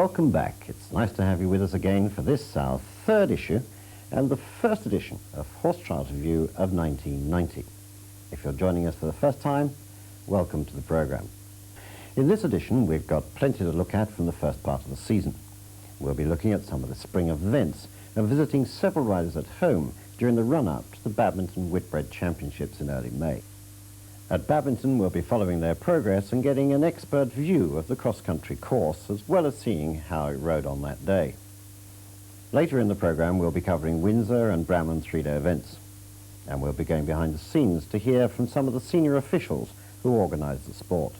welcome back. It's nice to have you with us again for this, our third issue, and the first edition of Horse Trials Review of 1990. If you're joining us for the first time, welcome to the programme. In this edition, we've got plenty to look at from the first part of the season. We'll be looking at some of the spring events and visiting several riders at home during the run-up to the Badminton Whitbread Championships in early May. At Badminton, we'll be following their progress and getting an expert view of the cross-country course, as well as seeing how it rode on that day. Later in the programme, we'll be covering Windsor and Bramham three-day events. And we'll be going behind the scenes to hear from some of the senior officials who organise the sport.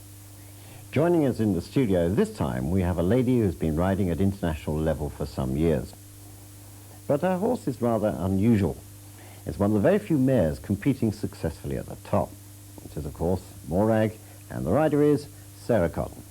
Joining us in the studio this time, we have a lady who's been riding at international level for some years. But her horse is rather unusual. It's one of the very few mares competing successfully at the top. It is, of course, Morag, and the rider is Sarah Cotton.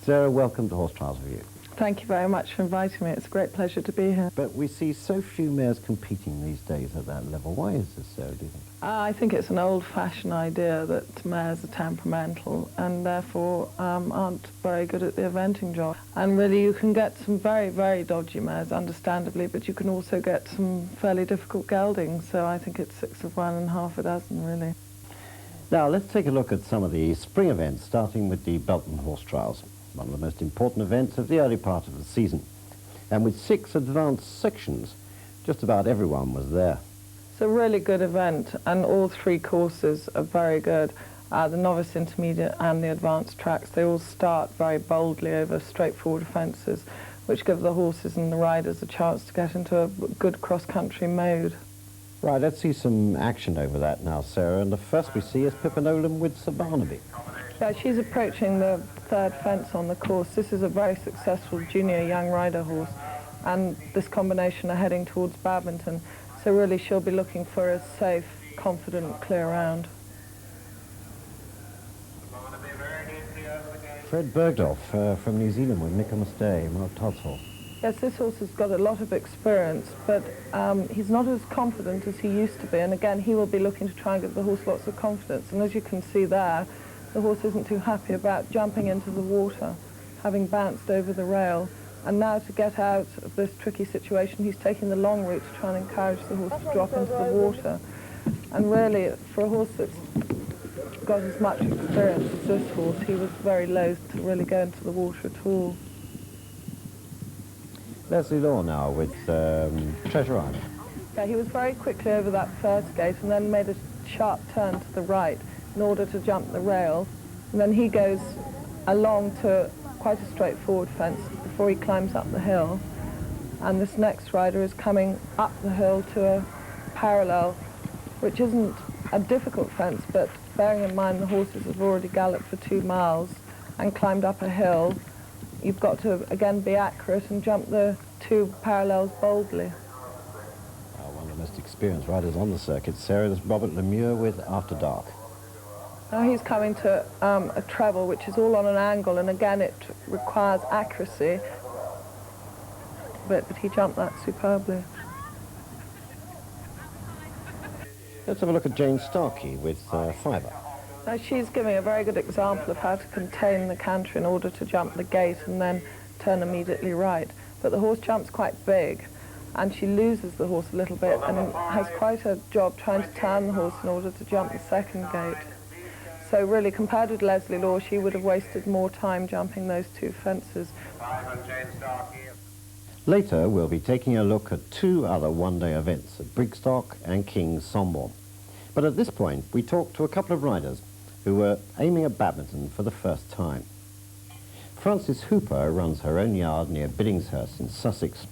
Sarah, welcome to Horse Trials Review. Thank you very much for inviting me. It's a great pleasure to be here. But we see so few mares competing these days at that level. Why is this, Sarah, do you think? I think it's an old-fashioned idea that mares are temperamental and therefore aren't very good at the eventing job. And really you can get some very, very dodgy mares, understandably, but you can also get some fairly difficult geldings. So I think it's 6 of one and half a dozen, really. Now, let's take a look at some of the spring events, starting with the Belton Horse Trials, one of the most important events of the early part of the season. And with 6 advanced sections, just about everyone was there. It's a really good event, and all 3 courses are very good. The novice, intermediate and the advanced tracks, they all start very boldly over straightforward fences, which give the horses and the riders a chance to get into a good cross-country mode. Right, let's see some action over that now, Sarah. And the first we see is Pippinolam with Sir Barnaby. Yeah, she's approaching the 3rd fence on the course. This is a very successful junior young rider horse, and this combination are heading towards Badminton. So really she'll be looking for a safe, confident, clear round. Fred Bergdorf from New Zealand with Michaelmas Day, Mark Todd's horse. Yes, this horse has got a lot of experience, but he's not as confident as he used to be, and again he will be looking to try and give the horse lots of confidence. And as you can see there, the horse isn't too happy about jumping into the water, having bounced over the rail. And now to get out of this tricky situation, he's taking the long route to try and encourage the horse to drop into the water. And really, for a horse that's got as much experience as this horse, he was very loath to really go into the water at all. Leslie Law now with Treasure Island. Yeah, he was very quickly over that first gate and then made a sharp turn to the right in order to jump the rail. And then he goes along to quite a straightforward fence before he climbs up the hill. And this next rider is coming up the hill to a parallel, which isn't a difficult fence, but bearing in mind the horses have already galloped for 2 miles and climbed up a hill, you've got to, again, be accurate and jump the 2 parallels boldly. One of the most experienced riders on the circuit, Sarah, is Robert Lemieux with After Dark. Now he's coming to a treble, which is all on an angle, and again it requires accuracy, but he jumped that superbly. Let's have a look at Jane Starkey with Fiver. Now she's giving a very good example of how to contain the canter in order to jump the gate and then turn immediately right. But the horse jumps quite big, and she loses the horse a little bit and has quite a job trying to turn the horse in order to jump the 2nd gate. So really, compared with Leslie Law, she would have wasted more time jumping those 2 fences. Later, we'll be taking a look at 2 other one-day events at Brigstock and King's Somborne. But at this point, we talk to a couple of riders who were aiming at badminton for the first time. Frances Hooper runs her own yard near Biddingshurst in Sussex.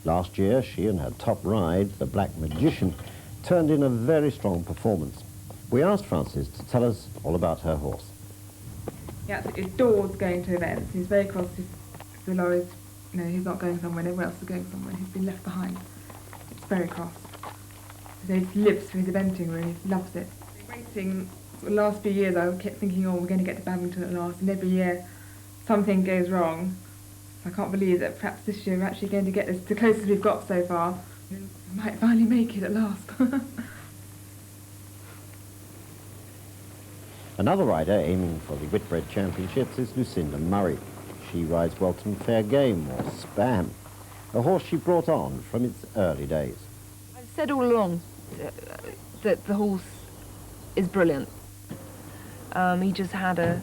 Last year, she and her top ride, the Black Magician, turned in a very strong performance. We asked Frances to tell us all about her horse. He absolutely adores going to events. He's very cross if the lorries, he's not going somewhere and everyone else is going somewhere. He's been left behind. It's very cross. So he lives for his eventing, really. He loves it. Racing, the last few years I kept thinking, oh, we're going to get to badminton at last, and every year something goes wrong. I can't believe that perhaps this year we're actually going to get this, the closest we've got so far. We might finally make it at last. Another rider aiming for the Whitbread Championships is Lucinda Murray. she rides Welton Fair Game, or Spam, a horse she brought on from its early days. I've said all along that the horse is brilliant. He just had a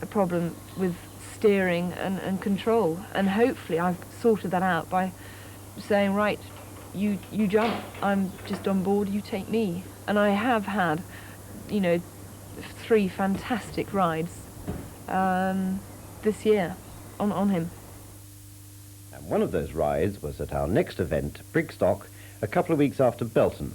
problem with steering and control, and hopefully I've sorted that out by saying, right, you jump, I'm just on board, you take me. And I have had, you know, 3 fantastic rides this year on him. And one of those rides was at our next event, Brigstock, a couple of weeks after Belton.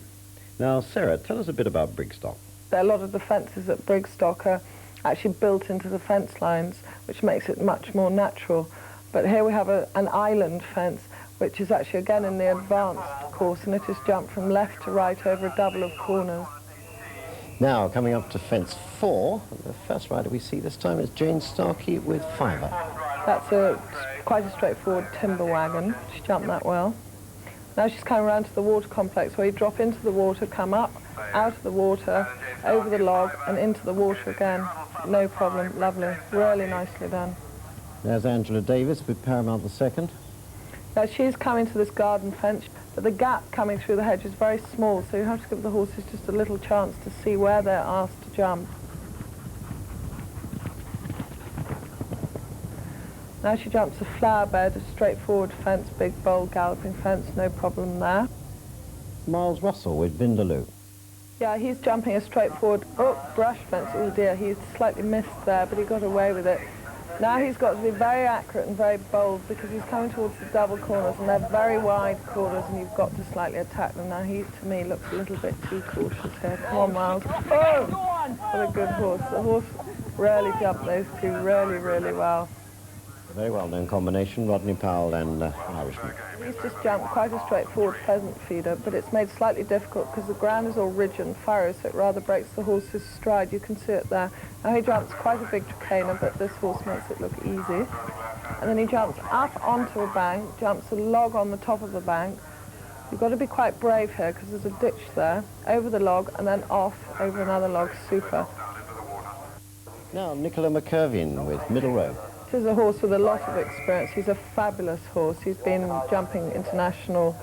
Now, Sarah, tell us a bit about Brigstock. A lot of the fences at Brigstock are actually built into the fence lines, which makes it much more natural. But here we have an island fence, which is actually again in the advanced course, and it is jumped from left to right over a double of corners. Now, coming up to fence 4, the first rider we see this time is Jane Starkey with Fiver. That's quite a straightforward timber wagon. She jumped that well. Now she's coming around to the water complex, where you drop into the water, come up, out of the water, over the log, and into the water again. No problem, lovely, really nicely done. There's Angela Davis with Paramount II. Now she's coming to this garden fence, but the gap coming through the hedge is very small, so you have to give the horses just a little chance to see where they're asked to jump. Now she jumps a flower bed, a straightforward fence, big, bold, galloping fence, no problem there. Miles Russell with Vindaloo. Yeah, he's jumping a straightforward, brush fence. Oh dear, he's slightly missed there, but he got away with it. Now he's got to be very accurate and very bold, because he's coming towards the double corners, and they're very wide corners, and you've got to slightly attack them. Now he, to me, looks a little bit too cautious here. Come on, Miles. Oh! What a good horse. The horse really jumped those two really, really well. A very well-known combination, Rodney Powell and Irishman. He's just jumped quite a straightforward pheasant feeder, but it's made slightly difficult because the ground is all ridge and furrow, so it rather breaks the horse's stride. You can see it there. Now he jumps quite a big tracana, but this horse makes it look easy. And then he jumps up onto a bank, jumps a log on the top of the bank. You've got to be quite brave here because there's a ditch there, over the log, and then off over another log. Super. Now, Nicola McKervin with Middle Road. This is a horse with a lot of experience. He's a fabulous horse. He's been jumping ran international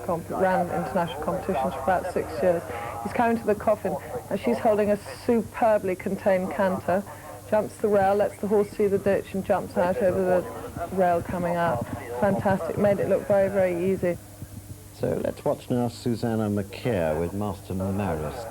competitions for about 6 years. He's coming to the coffin, and she's holding a superbly contained canter. Jumps the rail, lets the horse see the ditch, and jumps out over the rail coming out. Fantastic. Made it look very, very easy. So let's watch now Susanna McCare with Master Marius.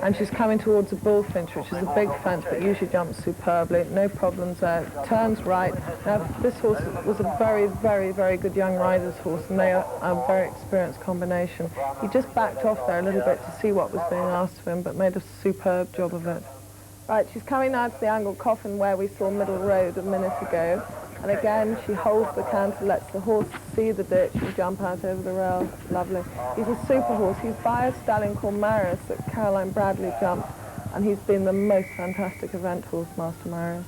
And she's coming towards a bullfinch, which is a big fence, but usually jumps superbly. No problems there. Turns right. Now, this horse was a very, very, very good young rider's horse, and they are a very experienced combination. He just backed off there a little bit to see what was being asked of him, but made a superb job of it. Right, she's coming now to the angled coffin where we saw Middle Road a minute ago. And again, she holds the canter, lets the horse see the ditch and jump out over the rail. Lovely. He's a super horse. He's by a stallion called Marius that Caroline Bradley jumped, and he's been the most fantastic event horse, Master Marius.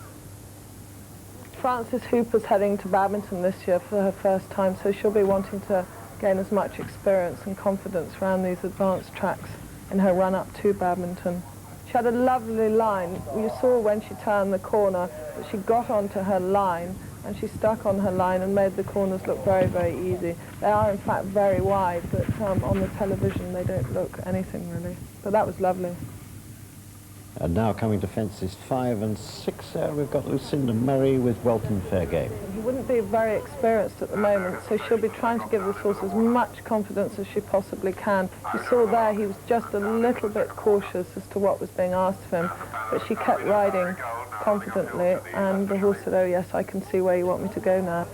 Frances Hooper's heading to Badminton this year for her first time, so she'll be wanting to gain as much experience and confidence around these advanced tracks in her run-up to Badminton. She had a lovely line. You saw when she turned the corner that she got onto her line, and she stuck on her line and made the corners look very, very easy. They are, in fact, very wide, but on the television they don't look anything really. But that was lovely. And now coming to fences 5 and 6, we've got Lucinda Murray with Welton Fair Game. He wouldn't be very experienced at the moment, so she'll be trying to give this horse as much confidence as she possibly can. You saw there he was just a little bit cautious as to what was being asked of him, but she kept riding confidently, and the horse said, oh yes, I can see where you want me to go now.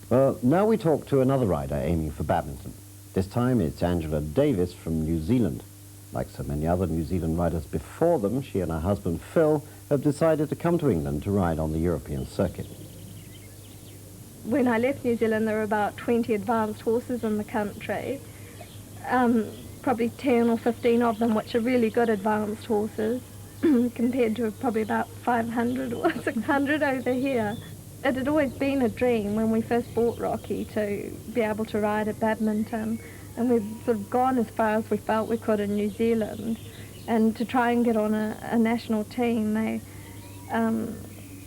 Well, now we talk to another rider aiming for Badminton. This time it's Angela Davis from New Zealand. Like so many other New Zealand riders before them, she and her husband Phil have decided to come to England to ride on the European circuit. When I left New Zealand, there were about 20 advanced horses in the country, probably 10 or 15 of them which are really good advanced horses, compared to probably about 500 or 600 over here. It had always been a dream when we first bought Rocky to be able to ride at Badminton, and we've sort of gone as far as we felt we could in New Zealand, and to try and get on a national team, they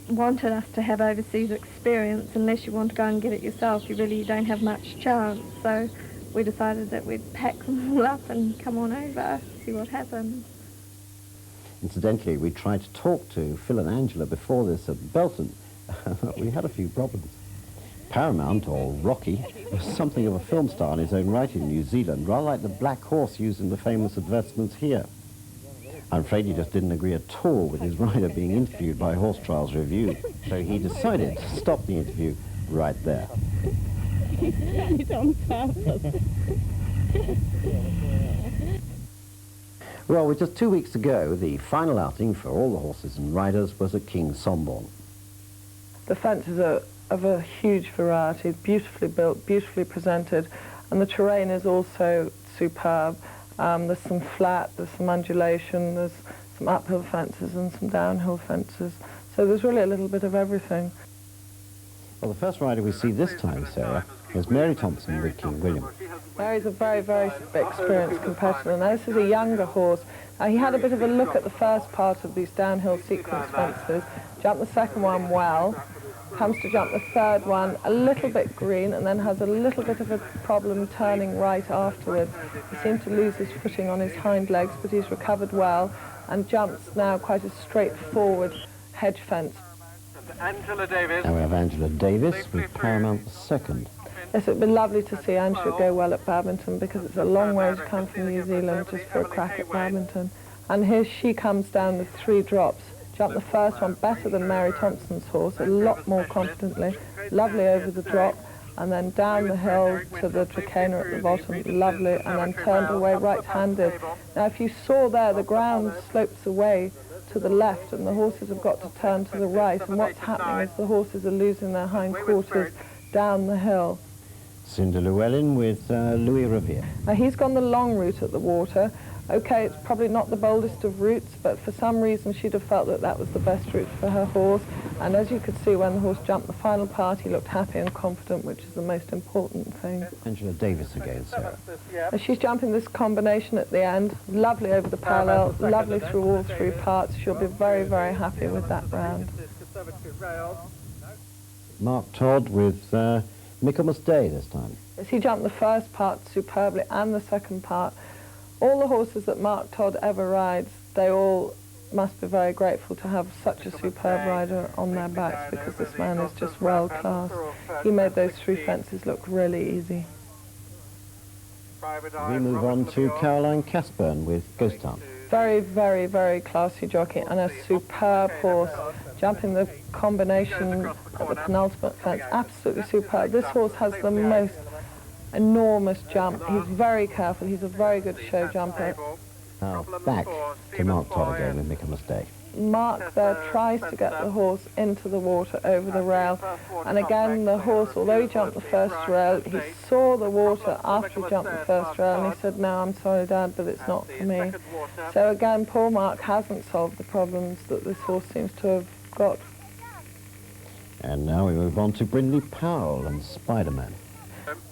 wanted us to have overseas experience. Unless you want to go and get it yourself, you really don't have much chance. So we decided that we'd pack them all up and come on over, see what happens. Incidentally, we tried to talk to Phil and Angela before this at Belton. We had a few problems. Paramount, or Rocky, was something of a film star in his own right in New Zealand, rather like the black horse used in the famous advertisements here. I'm afraid he just didn't agree at all with his rider being interviewed by Horse Trials Review, so he decided to stop the interview right there. He's on purpose. Well, with just 2 weeks to go, the final outing for all the horses and riders was at King Somborn. The fences are of a huge variety, beautifully built, beautifully presented, and the terrain is also superb. There's some flat, there's some undulation, there's some uphill fences and some downhill fences. So there's really a little bit of everything. Well, the first rider we see this time, Sarah, is Mary Thompson with King William. Mary's a very, very experienced competitor. Now, this is a younger horse. He had a bit of a look at the first part of these downhill sequence fences, jumped the second one well, comes to jump the third one a little bit green, and then has a little bit of a problem turning right afterwards. He seemed to lose his footing on his hind legs, but he's recovered well and jumps now quite a straightforward hedge fence. Angela Davis. Now we have Angela Davis with Paramount second. Yes, it'd be lovely to see Angela go well at badminton, because it's a long way to come from New Zealand just for a crack at badminton. And here she comes down with 3 drops. Jumped the first one better than Mary Thompson's horse, a lot more confidently, lovely over the drop, and then down the hill to the trachena at the bottom, lovely, and then turned away right-handed. Now, if you saw there, the ground slopes away to the left, and the horses have got to turn to the right, and what's happening is the horses are losing their hind quarters down the hill. Cinder Llewellyn with Louis Revere. Now, he's gone the long route at the water. Okay, it's probably not the boldest of routes, but for some reason she'd have felt that that was the best route for her horse. And as you could see, when the horse jumped the final part, he looked happy and confident, which is the most important thing. Angela Davis again, Sarah. Now, she's jumping this combination at the end, lovely over the parallel, lovely through all 3 parts. She'll be very, very happy with that round. Mark Todd with Michaelmas Day this time. As he jumped the first part superbly and the second part, all the horses that Mark Todd ever rides, they all must be very grateful to have such a superb rider on their backs, because this man is just world class. He made those 3 fences look really easy. We move on to Caroline Casburn with Ghost Town. Very, very, very classy jockey and a superb horse. Jumping the combination at the penultimate fence, absolutely superb. This horse has the most enormous jump. He's very careful. He's a very good show jumper. Now back to Mark Todd again with Michaelmas Day. Mark there tries to get the horse into the water over the rail, and again the horse, although he jumped the first rail, he saw the water after he jumped the first rail, and he said, "No, I'm sorry, Dad, but it's not for me." So again, poor Mark hasn't solved the problems that this horse seems to have got. And now we move on to Brindley Powell and Spider-Man.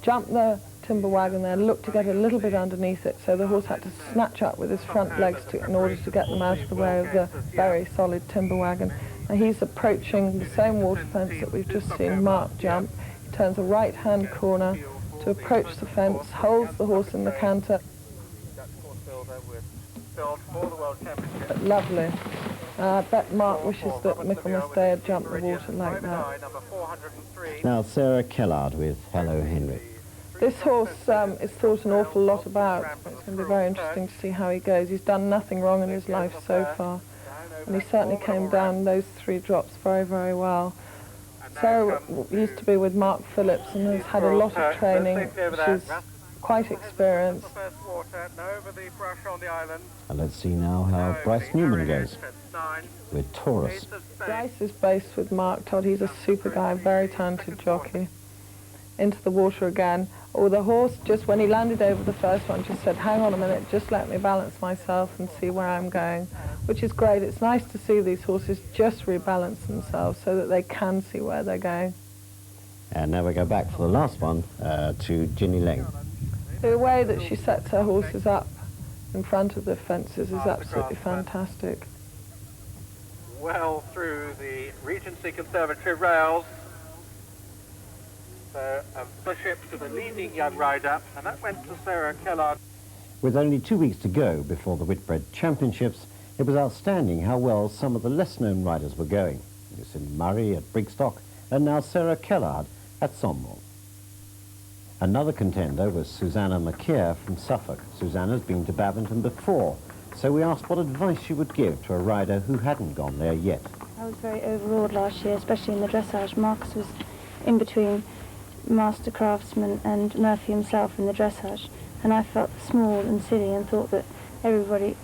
Jumped the timber wagon there, looked to get a little bit underneath it, so the horse had to snatch up with his front legs in order to get them out of the way of the very solid timber wagon. Now he's approaching the same water fence that we've just seen Mark jump. He turns a right-hand corner to approach the fence, holds the horse in the canter. But lovely. I bet Mark wishes that Michaelmas Day had jumped the water like that. Now Sarah Kellard with Hello Henry. This horse is thought an awful lot about. It's going to be very interesting to see how he goes. He's done nothing wrong in his life so far, and he certainly came down those 3 drops very, very well. Sarah used to be with Mark Phillips and has had a lot of training. She's quite experienced. And let's see now how Bryce Newman goes with Taurus. Bryce is based with Mark Todd. He's a super guy, very talented jockey. Into the water again. Oh, the horse, just when he landed over the first one, just said, "Hang on a minute, just let me balance myself and see where I'm going," which is great. It's nice to see these horses just rebalance themselves so that they can see where they're going. And now we go back for the last one to Ginny Leng. The way that she sets her horses up in front of the fences is absolutely fantastic. well through the Regency Conservatory rails. So a push-up to the leading young rider, and that went to Sarah Kellard. With only 2 weeks to go before the Whitbread Championships, it was outstanding how well some of the less-known riders were going. Lucinda Murray at Brigstock, and now Sarah Kellard at Somewell. Another contender was Susanna McKeer from Suffolk. Susanna's been to Badminton before, so we asked what advice she would give to a rider who hadn't gone there yet. I was very overawed last year, especially in the dressage. Marcus was in between Master Craftsman and Murphy himself in the dressage, and I felt small and silly and thought that everybody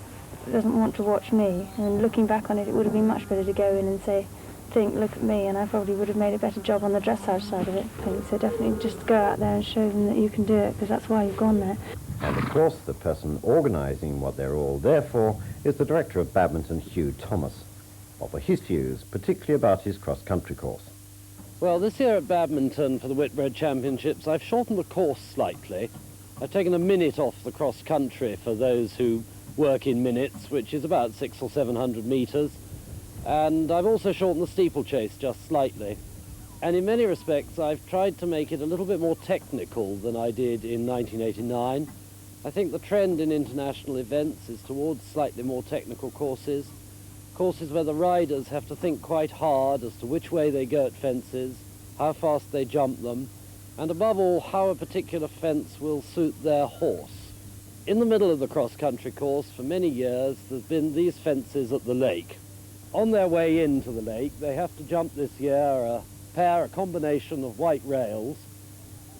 doesn't want to watch me. And looking back on it, it would have been much better to go in and say, look at me, and I probably would have made a better job on the dressage side of it. I think so. Definitely just go out there and show them that you can do it, because that's why you've gone there. And of course, the person organising what they're all there for is the director of Badminton, Hugh Thomas. What were his views, particularly about his cross-country course? Well, this year at Badminton for the Whitbread Championships, I've shortened the course slightly. I've taken a minute off the cross-country for those who work in minutes, which is about 600 or 700 metres. And I've also shortened the steeplechase just slightly. And in many respects, I've tried to make it a little bit more technical than I did in 1989. I think the trend in international events is towards slightly more technical courses where the riders have to think quite hard as to which way they go at fences, how fast they jump them, and above all, how a particular fence will suit their horse. In the middle of the cross-country course, for many years, there's been these fences at the lake. On their way into the lake, they have to jump this year a combination of white rails.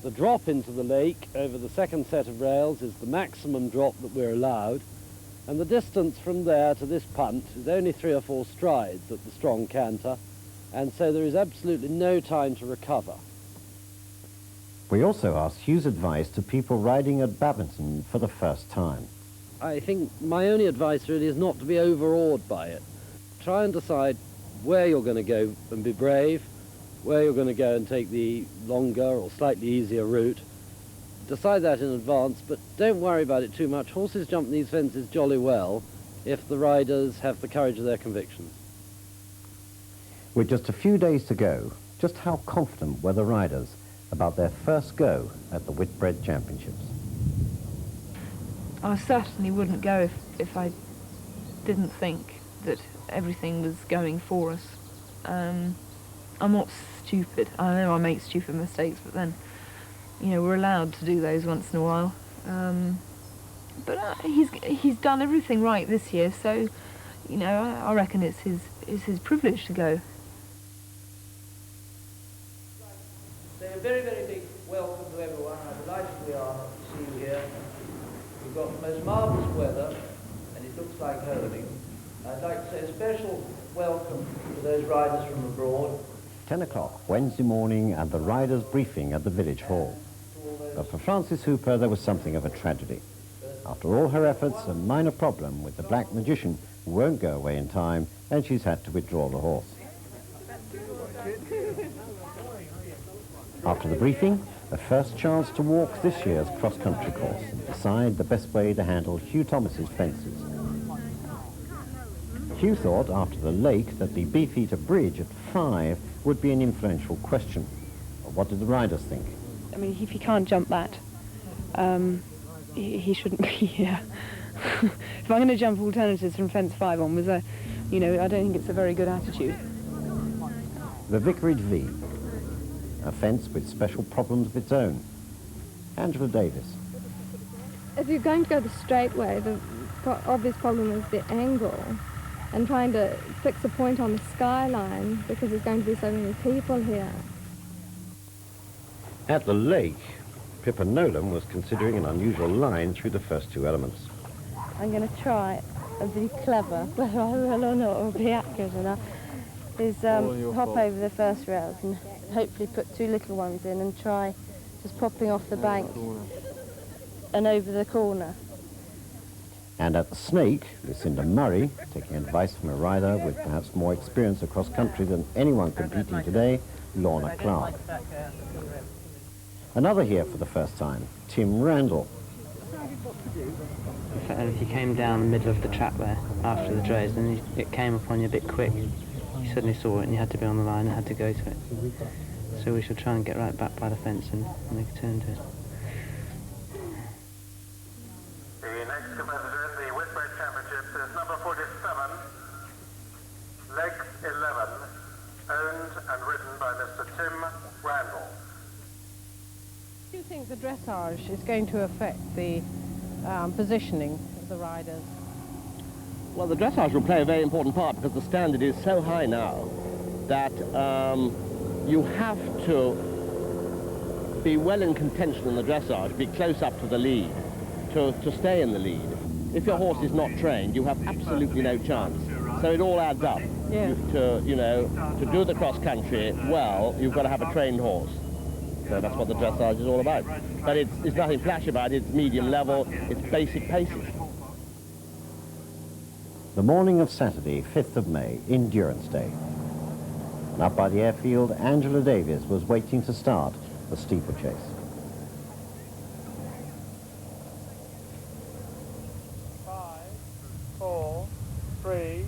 The drop into the lake over the second set of rails is the maximum drop that we're allowed, and the distance from there to this punt is only 3 or 4 strides at the strong canter, and so there is absolutely no time to recover. We also asked Hugh's advice to people riding at Badminton for the first time. I think my only advice really is not to be overawed by it. Try and decide where you're going to go and be brave, where you're going to go and take the longer or slightly easier route. Decide that in advance, but don't worry about it too much. Horses jump these fences jolly well if the riders have the courage of their convictions. With just a few days to go, just how confident were the riders about their first go at the Whitbread Championships? I certainly wouldn't go if I didn't think that everything was going for us. I'm not stupid. I know I make stupid mistakes, but then, you know, we're allowed to do those once in a while. But he's done everything right this year, so, you know, I reckon it's his privilege to go. So a very, very big welcome to everyone. How delighted we are to see you here. We've got the most marvellous weather, and it looks like hurling. I'd like to say a special welcome to those riders from abroad. 10 o'clock Wednesday morning and the riders' briefing at the village hall. But for Frances Hooper, there was something of a tragedy. After all her efforts, a minor problem with the black magician won't go away in time, and she's had to withdraw the horse. After the briefing, the first chance to walk this year's cross-country course and decide the best way to handle Hugh Thomas's fences. Hugh thought after the lake that the Beefeater Bridge at 5 would be an influential question. But what did the riders think? I mean, if he can't jump that, he shouldn't be here. If I'm going to jump alternatives from fence 5 onwards, you know, I don't think it's a very good attitude. The Vicarage V, a fence with special problems of its own. Angela Davis. If you're going to go the straight way, the obvious problem is the angle and trying to fix a point on the skyline because there's going to be so many people here. At the lake, Pippa Nolan was considering an unusual line through the first 2 elements. I'm going to try and be clever, whether I will or not, or be accurate enough, is hop over the first rails and hopefully put 2 little ones in and try just popping off the bank and over the corner. And at the Snake, Lucinda Murray, taking advice from a rider with perhaps more experience across country than anyone competing today, Lorna Clark. Another here for the first time, Tim Randall. If you came down the middle of the track there after the drays, then it came upon you a bit quick. he suddenly saw it and he had to be on the line and had to go to it. So we shall try and get right back by the fence and make a turn to it. The next competitor in the Whitbread Championships is number 47, leg 11, owned and ridden by Mr. Tim Randall. Do you think the dressage is going to affect the positioning of the riders? Well, the dressage will play a very important part because the standard is so high now that you have to be well in contention in the dressage, be close up to the lead, to stay in the lead. If your horse is not trained, you have absolutely no chance. So it all adds up. Yeah. To do the cross country well, you've got to have a trained horse. So that's what the dressage is all about. But it's nothing flash about it. It's medium level. It's basic paces. The morning of Saturday, 5th of May, Endurance Day. And up by the airfield, Angela Davies was waiting to start the steeplechase. Five, 4, 3,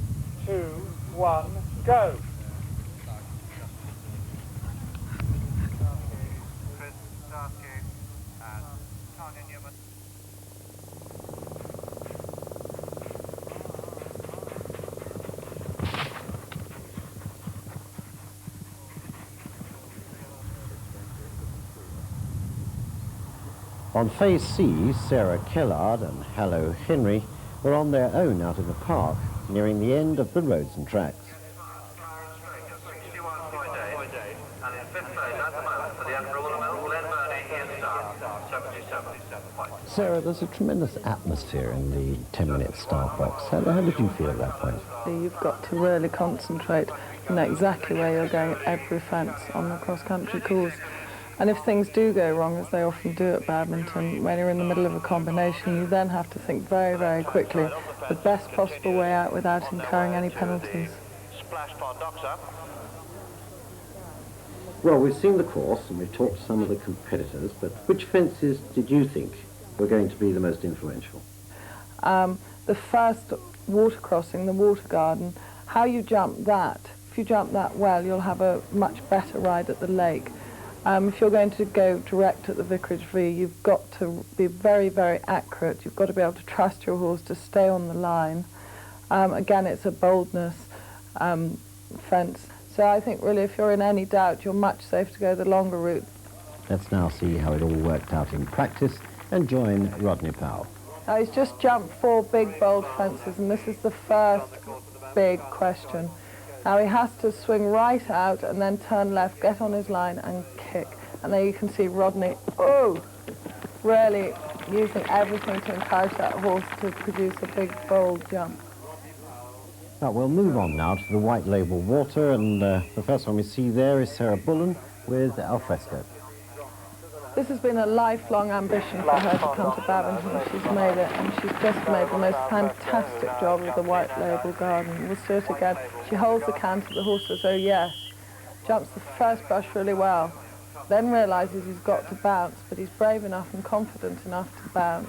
2, 1, go! On phase C, Sarah Kellard and Hallo Henry were on their own out in the park, nearing the end of the roads and tracks. Sarah, there's a tremendous atmosphere in the 10-minute start box. How did you feel at that point? You've got to really concentrate and know exactly where you're going at every fence on the cross-country course. And if things do go wrong, as they often do at badminton, when you're in the middle of a combination, you then have to think very, very quickly the best possible way out without incurring any penalties. Well, we've seen the course and we've talked to some of the competitors, but which fences did you think were going to be the most influential? The first water crossing, the water garden, how you jump that, if you jump that well, you'll have a much better ride at the lake. If you're going to go direct at the Vicarage V, you've got to be very, very accurate. You've got to be able to trust your horse to stay on the line. Again, it's a boldness fence. So I think really if you're in any doubt, you're much safer to go the longer route. Let's now see how it all worked out in practice and join Rodney Powell. Now he's just jumped 4 big, bold fences, and this is the first big question. Now he has to swing right out and then turn left, get on his line and kick. And there you can see Rodney, really using everything to encourage that horse to produce a big, bold jump. Now we'll move on now to the white label water, and the first one we see there is Sarah Bullen with Alfresco. This has been a lifelong ambition for her to come to badminton. She's made it, and she's just made the most fantastic job with the white label garden. We'll see it again. She holds the canter, the horse says, oh yes, jumps the first brush really well, then realises he's got to bounce, but he's brave enough and confident enough to bounce,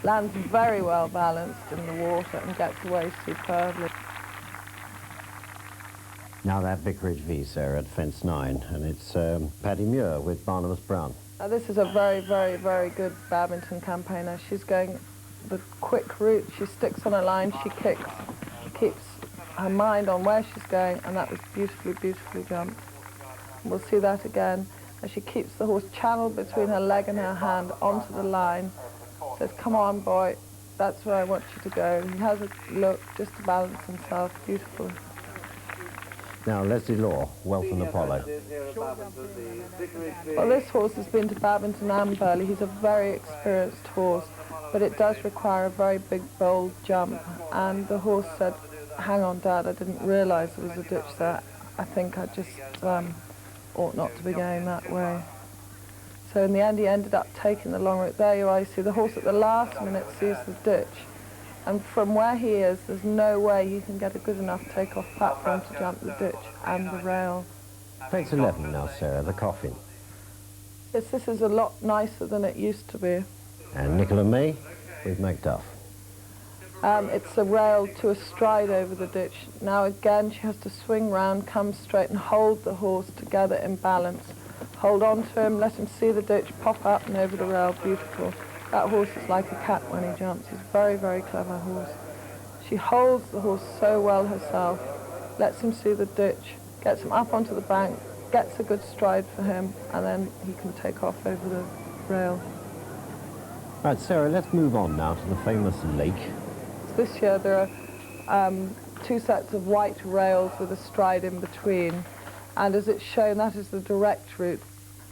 lands very well balanced in the water and gets away superbly. Now that Vicarage V, Sarah, at fence 9, and it's Paddy Muir with Barnabas Brown. Now this is a very, very, very good badminton campaigner. She's going the quick route. She sticks on a line, she kicks, she keeps her mind on where she's going, and that was beautifully, beautifully jumped. We'll see that again as she keeps the horse channeled between her leg and her hand onto the line. Says, come on, boy, that's where I want you to go. He has a look just to balance himself beautifully. Now Leslie Law, Welton Apollo. Well, this horse has been to Badminton and Burley. He's a very experienced horse, but it does require a very big, bold jump. And the horse said, hang on, Dad, I didn't realise there was a ditch there. I think I just ought not to be going that way. So in the end, he ended up taking the long route. There you are, you see the horse at the last minute sees the ditch. And from where he is, there's no way he can get a good enough take-off platform to jump the ditch and the rail. Fence 11 now, Sarah, the Coffin. Yes, this is a lot nicer than it used to be. And Nicola May with Macduff. it's a rail to a stride over the ditch. Now again, she has to swing round, come straight and hold the horse together in balance. Hold on to him, let him see the ditch, pop up and over the rail, beautiful. That horse is like a cat when he jumps. He's a very, very clever horse. She holds the horse so well herself, lets him see the ditch, gets him up onto the bank, gets a good stride for him, and then he can take off over the rail. Right, Sarah, let's move on now to the famous lake. This year there are 2 sets of white rails with a stride in between, and as it's shown, that is the direct route.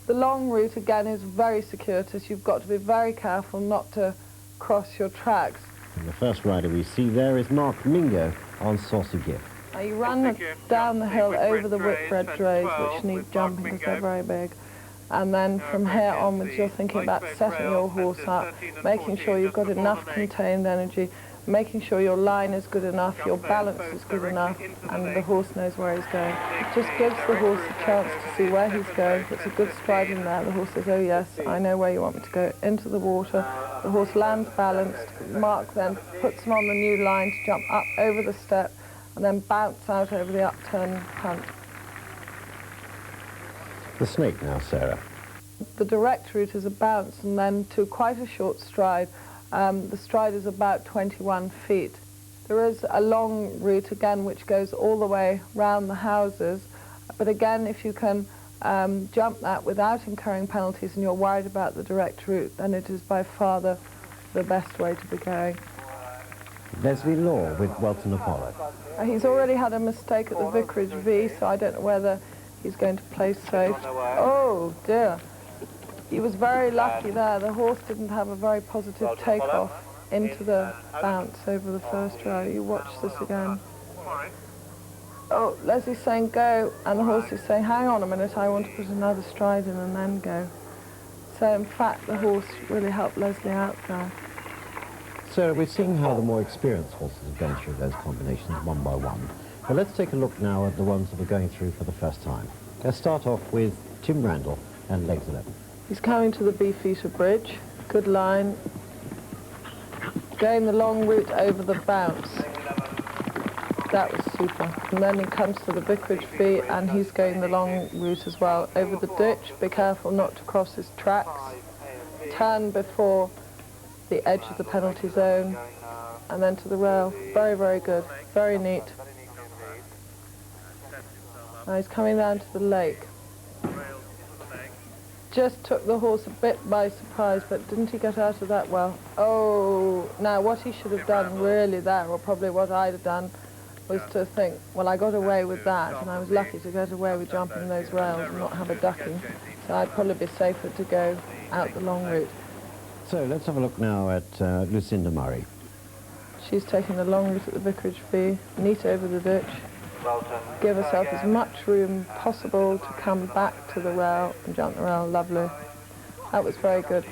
The long route, again, is very circuitous. You've got to be very careful not to cross your tracks. And the first rider we see there is Mark Mingo on Saucy Gift. Now you run down the hill over the Whitbread drays, which need jumping because they're very big. And then from here onwards, you're thinking about setting your horse up, making sure you've got enough contained energy, making sure your line is good enough, your balance is good enough, and the horse knows where he's going. It just gives the horse a chance to see where he's going. If it's a good stride in there, the horse says, oh yes, I know where you want me to go, into the water. The horse lands balanced. Mark then puts him on the new line to jump up over the step and then bounce out over the upturn punt. The snake now, Sarah. The direct route is a bounce and then to quite a short stride. The stride is about 21 feet. There is a long route again which goes all the way round the houses, but again if you can jump that without incurring penalties and you're worried about the direct route, then it is by far the best way to be going. Leslie Law with Welton Apollo. He's already had a mistake at the Vicarage V, so I don't know whether he's going to play safe. Oh dear. He was very lucky there. The horse didn't have a very positive takeoff into the bounce over the first row. You watch this again. Oh, Leslie's saying go, and the horse is saying, hang on a minute, I want to put another stride in and then go. So in fact, the horse really helped Leslie out there. Sarah, we're seeing how the more experienced horses have gone through those combinations one by one. But let's take a look now at the ones that are going through for the first time. Let's start off with Tim Randall and legs 11. He's coming to the Beefeater Bridge. Good line. Going the long route over the bounce. That was super. And then he comes to the Vicarage V and he's going the long route as well. Over the ditch. Be careful not to cross his tracks. Turn before the edge of the penalty zone. And then to the rail. Very, very good. Very neat. Now he's coming down to the lake. Just took the horse a bit by surprise, but didn't he get out of that well? Oh, now what he should have done really there, or probably what I'd have done, was to think, well, I got away with that, and I was lucky to get away with jumping those rails and not have a ducking, so I'd probably be safer to go out the long route. So let's have a look now at Lucinda Murray. She's taking the long route at the Vicarage V, neat over the ditch. Give herself as much room possible to come back to the rail and jump the rail. Lovely. That was very good.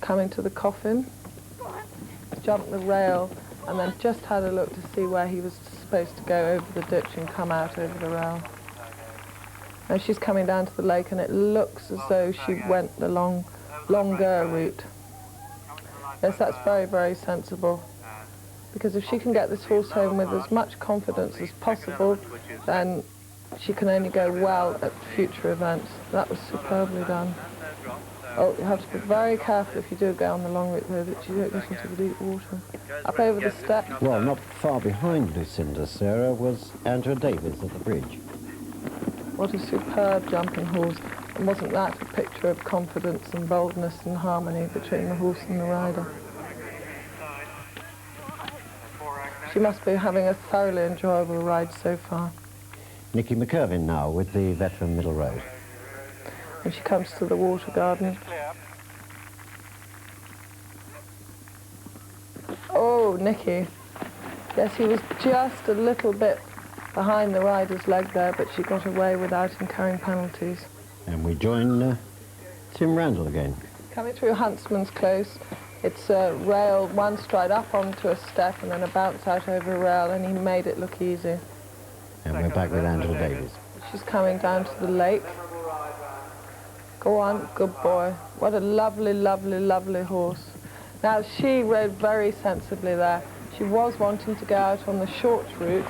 Coming to the coffin, jumped the rail and then just had a look to see where he was supposed to go over the ditch and come out over the rail. And she's coming down to the lake and it looks as though she went the longer route. Yes, that's very, very sensible. Because if she can get this horse home with as much confidence as possible, then she can only go well at future events. That was superbly done. Oh, you have to be very careful if you do go on the long route, though, that you don't get into the deep water. Up over the step. Well, not far behind Lucinda, Sarah, was Andrew Davies at the bridge. What a superb jumping horse. And wasn't that a picture of confidence and boldness and harmony between the horse and the rider? She must be having a thoroughly enjoyable ride so far. Nicky McKervin now with the veteran middle road. And she comes to the water garden. Oh, Nicky. Yes, he was just a little bit behind the rider's leg there, but she got away without incurring penalties. And we join Tim Randall again. Coming through Huntsman's Close, it's a rail, one stride up onto a step and then a bounce out over a rail, and he made it look easy. And we're back with Angela Davies. She's coming down to the lake. Go on, good boy. What a lovely, lovely, lovely horse. Now, she rode very sensibly there. She was wanting to go out on the short route.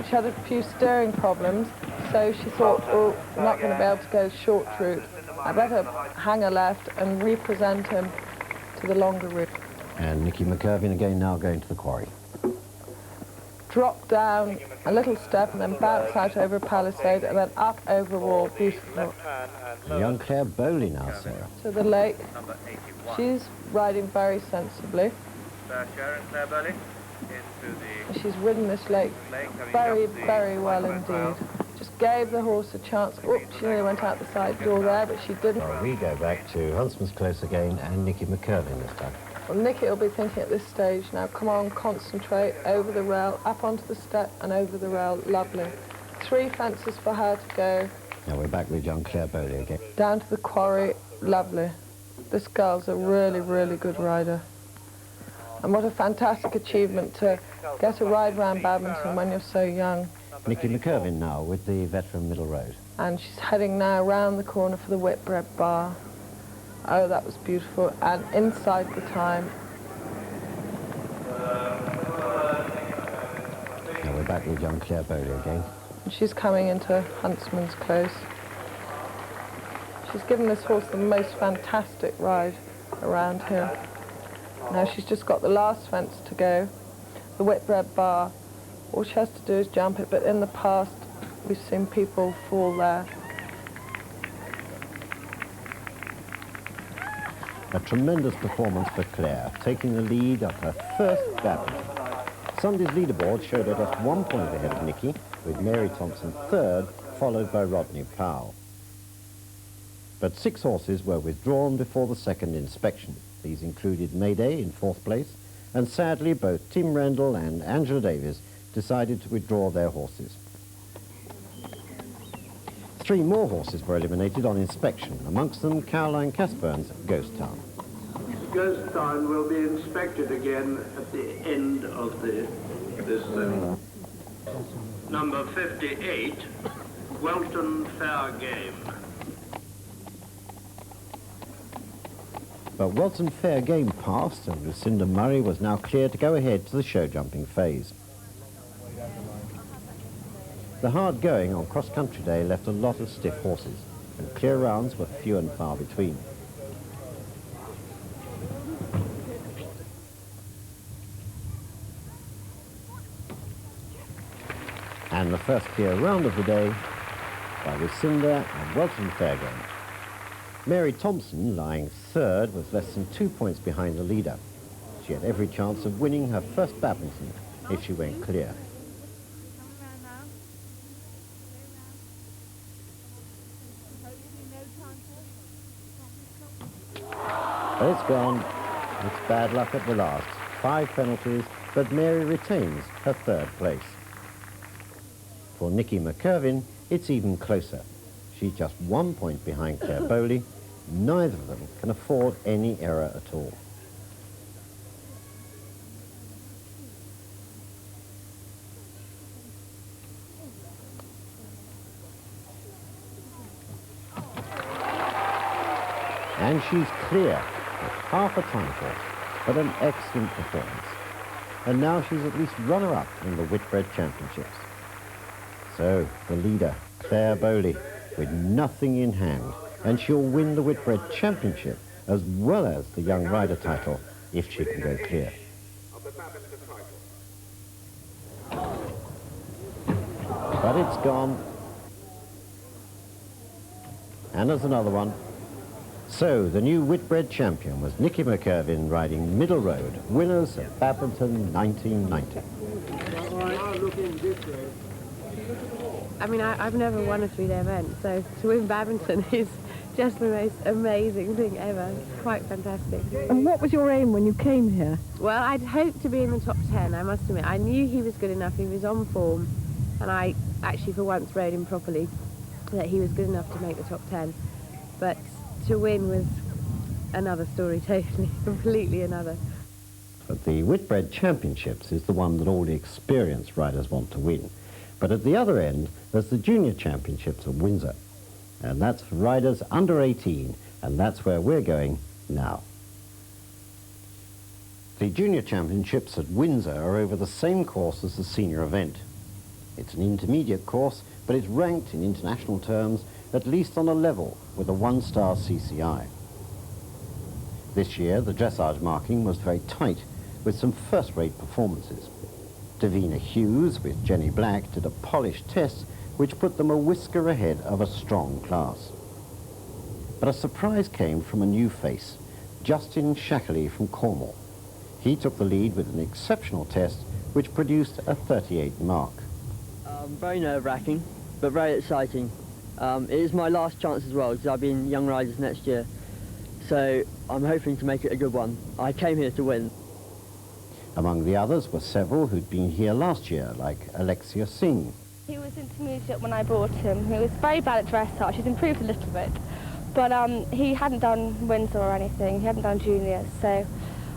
She had a few steering problems, so she thought, oh, I'm not going to be able to go short route. I better hang a left and represent him to the longer route. And Nicky McKervin again now going to the quarry. Drop down a little step and then bounce out over a palisade and then up over a wall. Beautiful. Young Claire Bowley now, Sarah. To the lake. She's riding very sensibly. She's ridden this lake very, very well indeed. Just gave the horse a chance. Oops, she nearly went out the side door there, but she didn't. Well, we go back to Huntsman's Close again and Nicky McKervin this time. Well, Nicky will be thinking at this stage, now come on, concentrate, over the rail, up onto the step and over the rail, lovely. 3 fences for her to go. Now we're back with young Claire Bowley again. Down to the quarry, lovely. This girl's a really, really good rider. And what a fantastic achievement to get a ride round Badminton when you're so young. Nicky McKervin now with the veteran middle road. And she's heading now round the corner for the Whitbread bar. Oh, that was beautiful. And inside the time. Now we're back with young Claire Bowley again. And she's coming into Huntsman's Close. She's given this horse the most fantastic ride around here. Now she's just got the last fence to go, the Whitbread bar. All she has to do is jump it, but in the past we've seen people fall there. A tremendous performance for Claire, taking the lead of her first Badminton. Sunday's leaderboard showed her just 1 point ahead of Nicky, with Mary Thompson third, followed by Rodney Powell. But 6 horses were withdrawn before the second inspection. These included Mayday in 4th place, and sadly both Tim Rendell and Angela Davies decided to withdraw their horses. 3 more horses were eliminated on inspection, amongst them Caroline Casburn's Ghost Town. Ghost Town will be inspected again at the end of this zone. Number 58, Welton Fair Game. But Welton Fair Game passed, and Lucinda Murray was now clear to go ahead to the show jumping phase. The hard going on cross-country day left a lot of stiff horses, and clear rounds were few and far between. And the first clear round of the day by Lucinda and Welton Fair Game. Mary Thompson, lying third, was less than 2 points behind the leader. She had every chance of winning her first Badminton if she went clear. But it's gone. It's bad luck at the last. 5 penalties, but Mary retains her 3rd place. For Nicky McKervin, it's even closer. She's just 1 point behind Claire Bowley. Neither of them can afford any error at all. And she's clear with half a time for it, but an excellent performance. And now she's at least runner-up in the Whitbread Championships. So, the leader, Claire Bowley, with nothing in hand, and she'll win the Whitbread Championship as well as the Young Rider title if she can go clear. But it's gone. And there's another one. So, the new Whitbread champion was Nicky McKervin riding Middle Road, winners of Badminton 1990. I mean, I've never won a 3-day event, so to win Badminton is just the most amazing thing ever. It's quite fantastic. And what was your aim when you came here? Well, I'd hoped to be in the top 10, I must admit. I knew he was good enough, he was on form, and I actually for once rode him properly, that he was good enough to make the top 10. But to win was another story, totally, completely another. But the Whitbread Championships is the one that all the experienced riders want to win. But at the other end, there's the Junior Championships at Windsor. And that's for riders under 18, and that's where we're going now. The Junior Championships at Windsor are over the same course as the senior event. It's an intermediate course, but it's ranked in international terms at least on a level with a one-star CCI. This year, the dressage marking was very tight, with some first-rate performances. Davina Hughes with Jenny Black did a polished test which put them a whisker ahead of a strong class. But a surprise came from a new face, Justin Shackley from Cornwall. He took the lead with an exceptional test which produced a 38 mark. Very nerve-wracking, but very exciting. It is my last chance as well, because I'll be in Young Riders next year. So I'm hoping to make it a good one. I came here to win. Among the others were several who'd been here last year, like Alexia Singh. He was intermediate when I brought him. He was very bad at dressage. He's improved a little bit, but he hadn't done Windsor or anything. He hadn't done juniors, so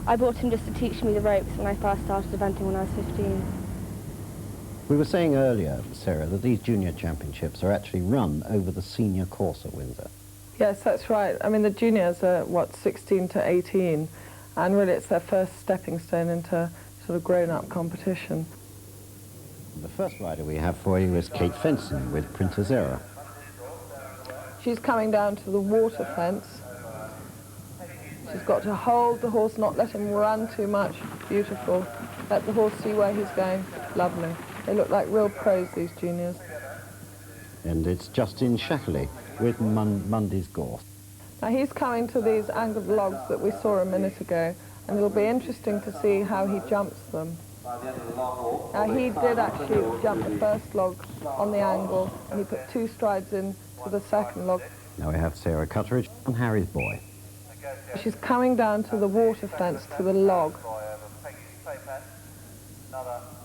I brought him just to teach me the ropes when I first started eventing when I was 15. We were saying earlier, Sarah, that these junior championships are actually run over the senior course at Windsor. Yes, that's right. I mean, the juniors are, what, 16 to 18, and really it's their first stepping stone into sort of grown-up competition. The first rider we have for you is Kate Fenson with Printer's Error. She's coming down to the water fence. She's got to hold the horse, not let him run too much. Beautiful. Let the horse see where he's going. Lovely. They look like real pros, these juniors. And it's Justin Shackley with Monday's Gorse. Now he's coming to these angled logs that we saw a minute ago, and it'll be interesting to see how he jumps them. Now he did actually jump the first log on the angle, and he put 2 strides in to the second log. Now we have Sarah Cutteridge and Harry's Boy. She's coming down to the water fence, to the log.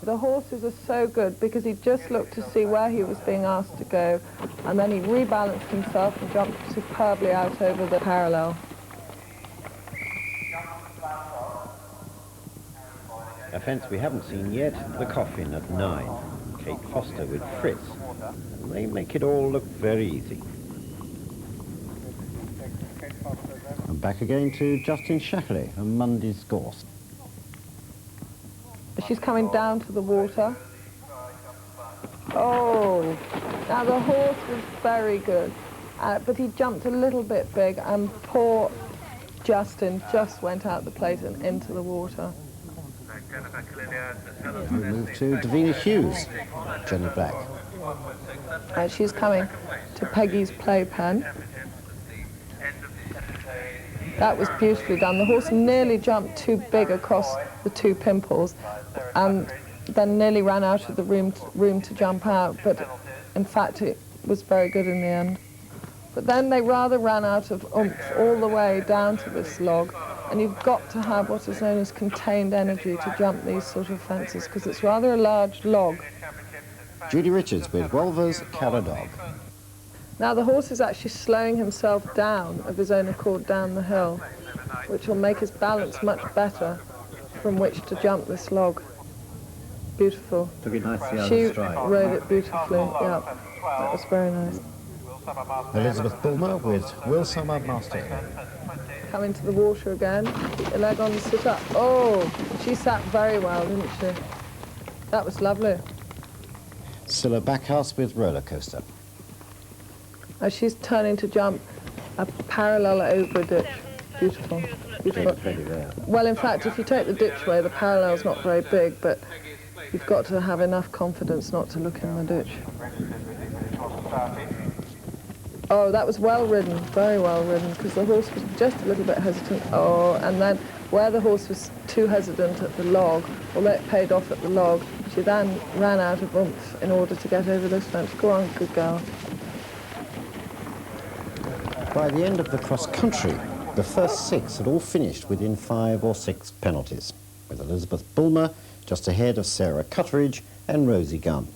The horses are so good because he just looked to see where he was being asked to go, and then he rebalanced himself and jumped superbly out over the parallel. A fence we haven't seen yet, the Coffin at 9. Kate Foster with Fritz. And they make it all look very easy. And back again to Justin Shackley and Monday's Gorse. She's coming down to the water. Oh, now the horse was very good, but he jumped a little bit big, and poor Justin just went out the plate and into the water. We move to Davina Hughes, Jenny Black. She's coming to Peggy's playpen. That was beautifully done. The horse nearly jumped too big across the 2 pimples, and then nearly ran out of the room to jump out, but in fact it was very good in the end. But then they rather ran out of oomph all the way down to this log, and you've got to have what is known as contained energy to jump these sort of fences, because it's rather a large log. Judy Richards with Wolvers Caradog. Now the horse is actually slowing himself down of his own accord down the hill, which will make his balance much better from which to jump this log. Beautiful. Took it nicely out She of stride. rode it beautifully, yeah. That was very nice. Elizabeth Bulmer with Will Summer Master. Come into the water again, keep your leg on and sit up. Oh, she sat very well, didn't she? That was lovely. Scylla Backhouse with Roller Coaster. As she's turning to jump a parallel over a ditch. Beautiful, beautiful. Well, in fact, if you take the ditch away, the parallel's not very big, but you've got to have enough confidence not to look in the ditch. Oh, that was well ridden, very well ridden, because the horse was just a little bit hesitant. Oh, and then where the horse was too hesitant at the log, although it paid off at the log, she then ran out of oomph in order to get over this fence. Go on, good girl. By the end of the cross-country, the first 6 had all finished within 5 or 6 penalties, with Elizabeth Bulmer just ahead of Sarah Cutteridge and Rosie Gunn.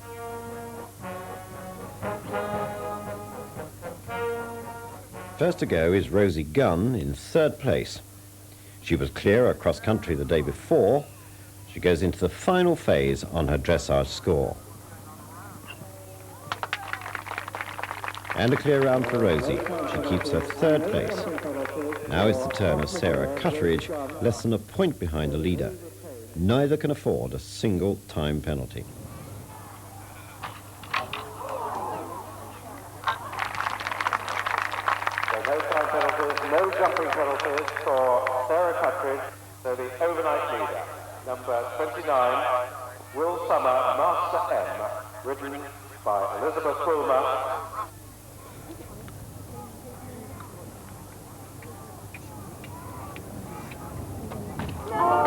First to go is Rosie Gunn in 3rd place. She was clear across country the day before. She goes into the final phase on her dressage score. And a clear round for Rosie. She keeps her 3rd place. Now it's the turn of Sarah Cutteridge, less than a point behind the leader. Neither can afford a single time penalty. So no time penalties, no jumping penalties for Sarah Cutteridge, so the overnight leader. Number 29, Will Summer, Master M, ridden by Elizabeth Wilmer.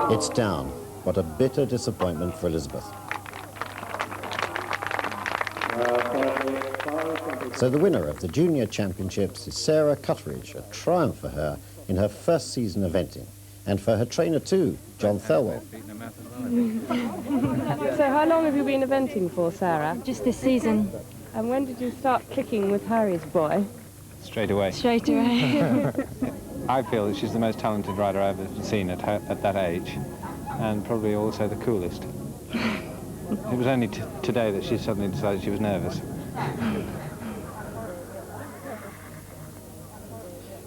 It's down. What a bitter disappointment for Elizabeth. So the winner of the Junior Championships is Sarah Cutteridge, a triumph for her in her first season eventing, and for her trainer too, John Thelwell. So how long have you been eventing for, Sarah? Just this season. And when did you start clicking with Harry's boy? Straight away. Straight away. I feel that she's the most talented rider I've ever seen at that age, and probably also the coolest. It was only today that she suddenly decided she was nervous.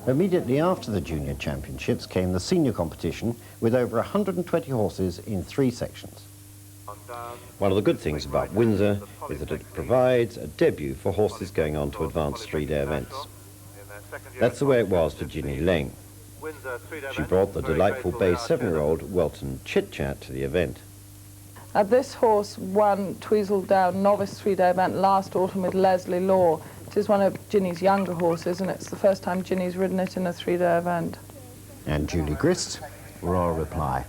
Immediately after the Junior Championships came the senior competition with over 120 horses in 3 sections. One of the good things about Windsor is that it provides a debut for horses going on to advanced 3-day events. That's the way it was for Ginny Leng. She brought the delightful bay 7-year-old Welton Chit Chat to the event. This horse won Tweezle Down novice 3-day event last autumn with Leslie Law. It is one of Ginny's younger horses, and it's the first time Ginny's ridden it in a 3-day event. And Julie Grist, royal reply.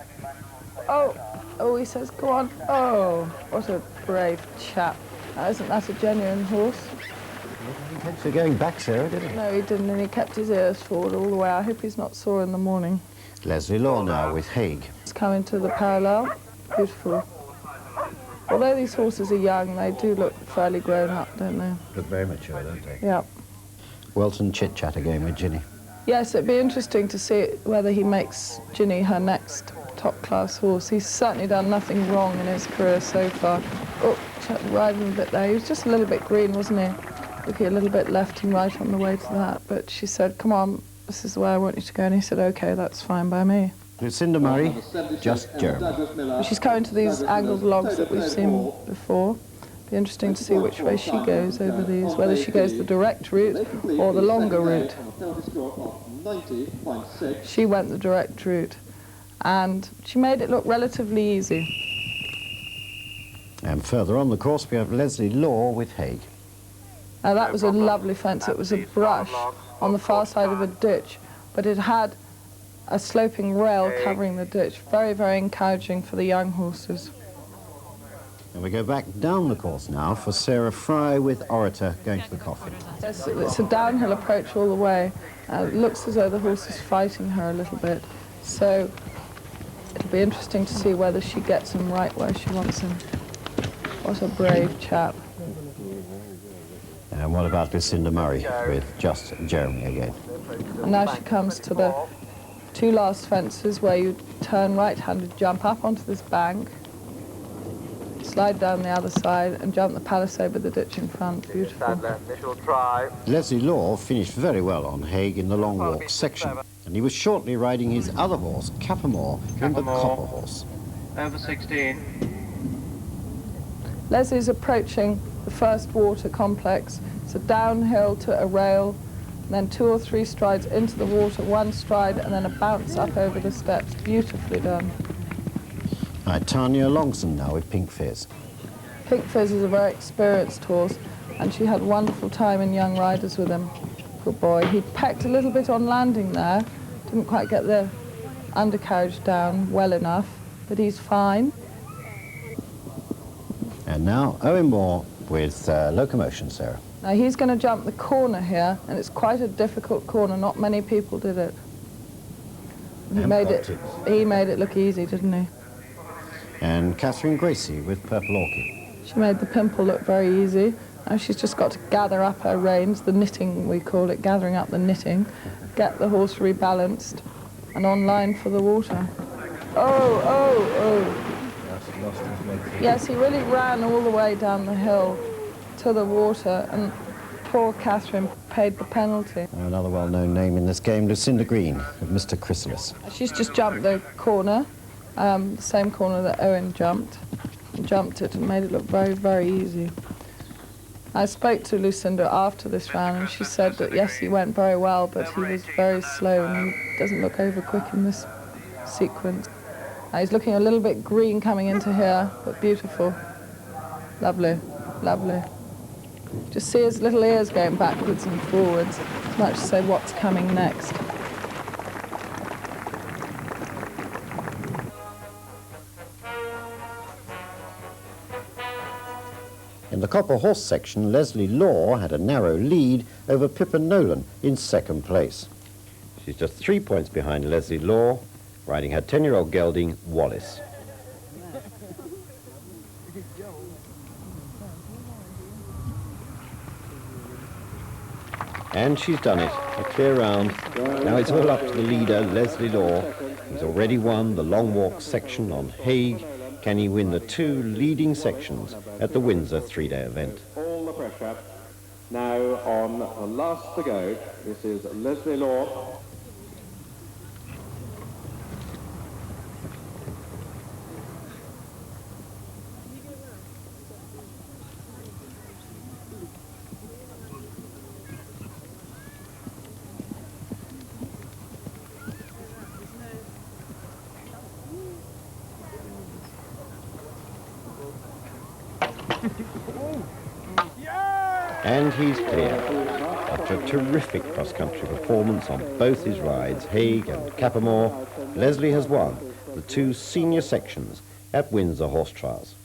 Oh, he says, go on. Oh, what a brave chap. Now, isn't that a genuine horse? So going back, Sarah, didn't he? No, he didn't, and he kept his ears forward all the way. I hope he's not sore in the morning. Leslie Law now with Haig. It's coming to the parallel. Beautiful. Although these horses are young, they do look fairly grown up, don't they? Look very mature, don't they? Yeah. Welton Chit Chat again with Ginny. Yes, it'd be interesting to see whether he makes Ginny her next top-class horse. He's certainly done nothing wrong in his career so far. Oh, riding a bit there. He was just a little bit green, wasn't he? Looking a little bit left and right on the way to that. But she said, come on, this is the way I want you to go. And he said, OK, that's fine by me. Lucinda Murray, just Jeremy. She's coming to these angled logs that we've seen before. Be interesting to see which way she goes over these, whether she goes the direct route or the longer route. She went the direct route, and she made it look relatively easy. And further on the course, we have Leslie Law with Haig. Now that was a lovely fence. It was a brush on the far side of a ditch, but it had a sloping rail covering the ditch. Very, very encouraging for the young horses. And we go back down the course now for Sarah Fry with Orator going to the coffin. Yes, it's a downhill approach all the way. It looks as though the horse is fighting her a little bit. So it'll be interesting to see whether she gets him right where she wants him. What a brave chap. And what about Lucinda Murray with just Jeremy again? And now she comes to the 2 last fences where you turn right-handed, jump up onto this bank, slide down the other side and jump the palisade with the ditch in front. Beautiful. Leslie Law finished very well on Haig in the long walk section, and he was shortly riding his other horse, Capamore, in the Copper Horse. Over 16. Leslie's approaching the first water complex. It's a downhill to a rail, and then 2 or 3 strides into the water, 1 stride, and then a bounce up over the steps. Beautifully done. Tanya Longson now with Pink Fizz. Pink Fizz is a very experienced horse, and she had a wonderful time in Young Riders with him. Good boy. He pecked a little bit on landing there, didn't quite get the undercarriage down well enough, but he's fine. And now Owen Moore with Locomotion, Sarah. Now he's going to jump the corner here, and it's quite a difficult corner. Not many people did it. He made it look easy, didn't he? And Catherine Gracie with Purple Orchid. She made the pimple look very easy. Now she's just got to gather up her reins, the knitting we call it, gathering up the knitting, get the horse rebalanced, and on line for the water. Oh. Yes, he really ran all the way down the hill to the water, and poor Catherine paid the penalty. Another well-known name in this game, Lucinda Green, of Mr. Chrysalis. She's just jumped the corner, the same corner that Owen jumped. Jumped it and made it look very, very easy. I spoke to Lucinda after this round and she said that yes, he went very well, but he was very slow and he doesn't look over quick in this sequence. He's looking a little bit green coming into here, but beautiful. Lovely, lovely. Just see his little ears going backwards and forwards, as much to say what's coming next. In the Copper Horse section, Leslie Law had a narrow lead over Pippa Nolan in second place. She's just 3 points behind Leslie Law, riding her 10-year-old gelding, Wallace. And she's done it, a clear round. Now it's all up to the leader, Leslie Law. He's already won the Long Walk section on Hague. Can he win the 2 leading sections at the Windsor 3-day event? All the pressure. Now on the last to go, this is Leslie Law. And he's clear. After a terrific cross-country performance on both his rides, Hague and Cappermore, Leslie has won the 2 senior sections at Windsor Horse Trials.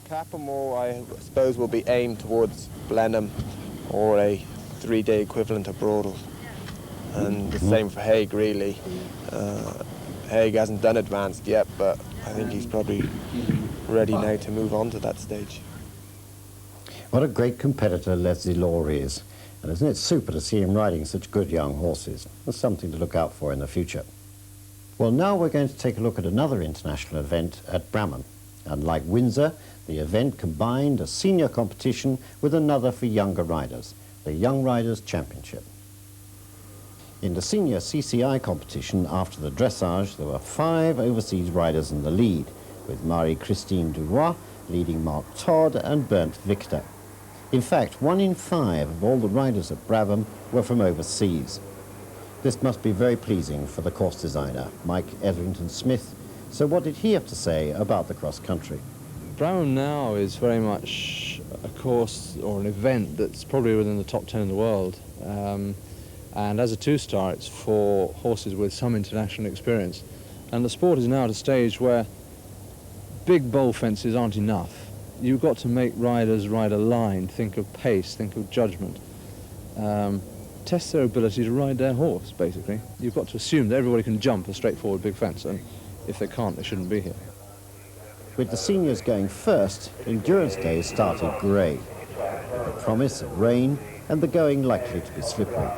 Cappermore, I suppose, will be aimed towards Blenheim or a 3-day equivalent of Brodel. And the same for Hague, really. Hague hasn't done advanced yet, but I think he's probably ready now to move on to that stage. What a great competitor Leslie Law is. And isn't it super to see him riding such good young horses? There's something to look out for in the future. Well, now we're going to take a look at another international event at Bramham. Unlike Windsor, the event combined a senior competition with another for younger riders, the Young Riders Championship. In the senior CCI competition after the dressage, there were 5 overseas riders in the lead, with Marie-Christine Duroy leading Mark Todd and Bernd Victor. In fact, 1 in 5 of all the riders at Bramham were from overseas. This must be very pleasing for the course designer, Mike Etherington-Smith. So what did he have to say about the cross-country? Bramham now is very much a course or an event that's probably within the top 10 in the world. And as a 2-star, it's for horses with some international experience. And the sport is now at a stage where big bowl fences aren't enough. You've got to make riders ride a line, think of pace, think of judgment, test their ability to ride their horse, basically. You've got to assume that everybody can jump a straightforward big fence, and if they can't, they shouldn't be here. With the seniors going first, endurance days started grey. The promise of rain and the going likely to be slippery.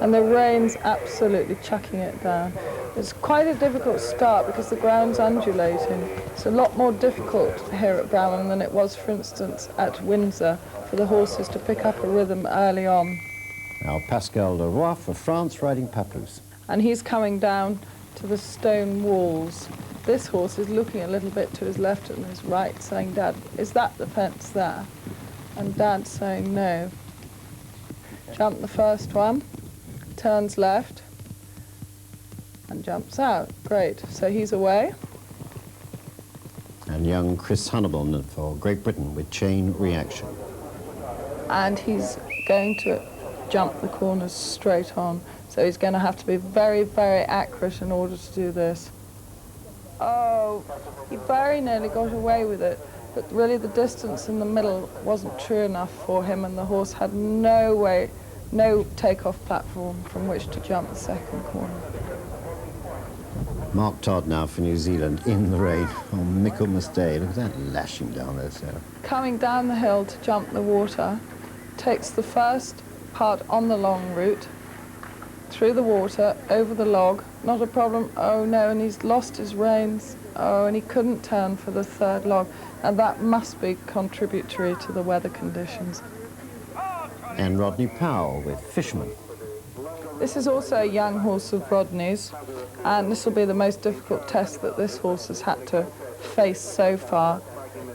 And the rain's absolutely chucking it down. It's quite a difficult start because the ground's undulating. It's a lot more difficult here at Bramham than it was, for instance, at Windsor, for the horses to pick up a rhythm early on. Now Pascal Leroy for France riding Papoose. And he's coming down to the stone walls. This horse is looking a little bit to his left and his right, saying, "Dad, is that the fence there?" And Dad's saying no. Jump the first one, turns left, and jumps out. Great, so he's away. And young Chris Hunnable for Great Britain with Chain Reaction. And he's going to jump the corners straight on. So he's going to have to be very, very accurate in order to do this. Oh, he very nearly got away with it, but really the distance in the middle wasn't true enough for him, and the horse had no way, no takeoff platform from which to jump the second corner. Mark Todd now for New Zealand in the rain on Michaelmas Day. Look at that lashing down there, Sarah. Coming down the hill to jump the water, takes the first part on the long route, through the water, over the log, not a problem. Oh no, and he's lost his reins. Oh, and he couldn't turn for the third log, and that must be contributory to the weather conditions. and Rodney Powell with Fisherman. This is also a young horse of Rodney's, and this will be the most difficult test that this horse has had to face so far.